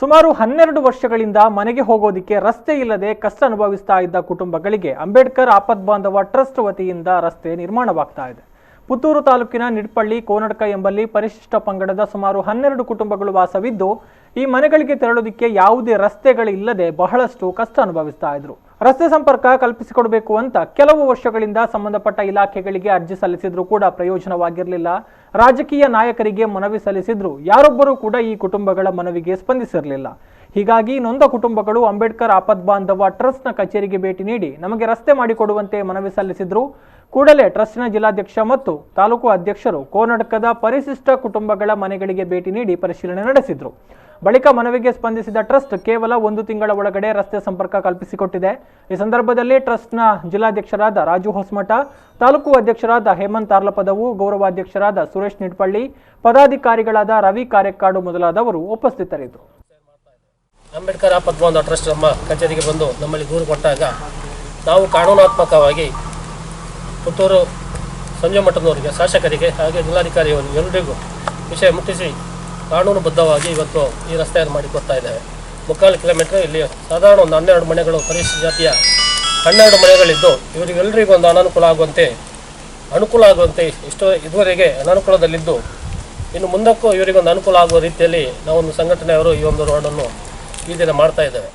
ಸುಮಾರು 12 ವರ್ಷಗಳಿಂದ ಮನೆಗೆ ಹೋಗೋದಿಕ್ಕೆ ರಸ್ತೆ ಇಲ್ಲದೆ ಕಷ್ಟ ಅನುಭವಿಸ್ತಾ ಇದ್ದ ಕುಟುಂಬಗಳಿಗೆ ಅಂಬೇಡ್ಕರ್ ಆಪದ್ಬಾಂಧವ ಟ್ರಸ್ಟ್ ವತಿಯಿಂದ ರಸ್ತೆ ನಿರ್ಮಾಣವಾಗ್ತಾ ಇದೆ. ಪುತ್ತೂರು ತಾಲೂಕಿನ ನಿಡ್ಪಳ್ಳಿ ಕೋನಡ್ಕ ಎಂಬಲ್ಲಿ ಪರಿಶಿಷ್ಟ ಪಂಗಡದ ಸುಮಾರು 12 ಕುಟುಂಬಗಳು ವಾಸವಿದ್ದು ಈ ಮನೆಗಳಿಗೆ ತೆರಳೋದಿಕ್ಕೆ ಯಾವುದೇ ರಸ್ತೆಗಳಿಲ್ಲದೆ ಬಹಳಷ್ಟು ಕಷ್ಟ ಅನುಭವಿಸ್ತಾ ಇದ್ರು. ರಸ್ತೆ ಸಂಪರ್ಕ ಕಲ್ಪಿಸಿಕೊಡಬೇಕು ಅಂತ ಕೆಲವು ವರ್ಷಗಳಿಂದ ಸಂಬಂಧಪಟ್ಟ ಇಲಾಖೆಗಳಿಗೆ ಅರ್ಜಿ ಸಲ್ಲಿಸಿದ್ರು ಕೂಡ ಪ್ರಯೋಜನವಾಗಿರಲಿಲ್ಲ. ರಾಜಕೀಯ ನಾಯಕರಿಗೆ ಮನವಿ ಸಲ್ಲಿಸಿದ್ರು, ಯಾರೊಬ್ಬರೂ ಕೂಡ ಈ ಕುಟುಂಬಗಳ ಮನವಿಗೆ ಸ್ಪಂದಿಸಿರಲಿಲ್ಲ. ಹೀಗಾಗಿ ನೊಂದ ಕುಟುಂಬಗಳು ಅಂಬೇಡ್ಕರ್ ಆಪದ್ಬಾಂಧವ ಟ್ರಸ್ಟ್ನ ಕಚೇರಿಗೆ ಭೇಟಿ ನೀಡಿ ನಮಗೆ ರಸ್ತೆ ಮಾಡಿಕೊಡುವಂತೆ ಮನವಿ ಸಲ್ಲಿಸಿದ್ರು. ಕೂಡಲೇ ಟ್ರಸ್ಟ್ನ ಜಿಲ್ಲಾಧ್ಯಕ್ಷ ಮತ್ತು ತಾಲೂಕು ಅಧ್ಯಕ್ಷರು ಕೋನಡ್ಕದ ಪರಿಶಿಷ್ಟ ಕುಟುಂಬಗಳ ಮನೆಗಳಿಗೆ ಭೇಟಿ ನೀಡಿ ಪರಿಶೀಲನೆ ನಡೆಸಿದ್ರು. ಬಳಿಕ ಮನವಿಗೆ ಸ್ಪಂದಿಸಿದ ಟ್ರಸ್ಟ್ ಕೇವಲ 1 ತಿಂಗಳ ಒಳಗಡೆ ರಸ್ತೆ ಸಂಪರ್ಕ ಕಲ್ಪಿಸಿಕೊಟ್ಟಿದೆ. ಈ ಸಂದರ್ಭದಲ್ಲಿ ಟ್ರಸ್ಟ್ನ ಜಿಲ್ಲಾಧ್ಯಕ್ಷರಾದ ರಾಜು ಹೊಸಮಠ, ತಾಲೂಕು ಅಧ್ಯಕ್ಷರಾದ ಹೇಮಂತ್ ತಾರ್ಲಪದವು, ಗೌರವಾಧ್ಯಕ್ಷರಾದ ಸುರೇಶ್ ನಿಡ್ಪಳ್ಳಿ, ಪದಾಧಿಕಾರಿಗಳಾದ ರವಿ ಕಾರೆಕ್ಕಾಡು ಮೊದಲಾದವರು ಉಪಸ್ಥಿತರಿದ್ದರು. ಅಂಬೇಡ್ಕರ್ ಆಪದ್ಬಾಂಧವ ಟ್ರಸ್ಟ್ ನಮ್ಮ ಕಚೇರಿಗೆ ಬಂದು ನಮ್ಮಲ್ಲಿ ದೂರು ಕೊಟ್ಟಾಗ ನಾವು ಕಾನೂನಾತ್ಮಕವಾಗಿ ಪುತ್ತೂರು ಸಂಜೆ ಮಠದವರಿಗೆ, ಶಾಸಕರಿಗೆ ಹಾಗೆ ಜಿಲ್ಲಾಧಿಕಾರಿಯವರಿಗೆ ಎಲ್ಲರಿಗೂ ವಿಷಯ ಮುಟ್ಟಿಸಿ ಕಾನೂನುಬದ್ಧವಾಗಿ ಇವತ್ತು ಈ ರಸ್ತೆಯನ್ನು ಮಾಡಿಕೊಡ್ತಾ ಇದ್ದೇವೆ. 3 ಕಿಲೋಮೀಟರ್ ಇಲ್ಲಿ ಸಾಧಾರಣ ಒಂದು 12 ಮನೆಗಳು ಪರಿಶಿಷ್ಟ ಜಾತಿಯ 12 ಮನೆಗಳಿದ್ದು ಇವರಿಗೆಲ್ಲರಿಗೂ ಒಂದು ಅನುಕೂಲ ಆಗುವಂತೆ ಇದುವರೆಗೆ ಅನಾನುಕೂಲದಲ್ಲಿದ್ದು ಇನ್ನು ಮುಂದಕ್ಕೂ ಇವರಿಗೊಂದು ಅನುಕೂಲ ಆಗುವ ರೀತಿಯಲ್ಲಿ ನಾವೊಂದು ಸಂಘಟನೆಯವರು ಈ ಒಂದು ರೋಡನ್ನು ಈ ದಿನ ಮಾಡ್ತಾ ಇದ್ದೇವೆ.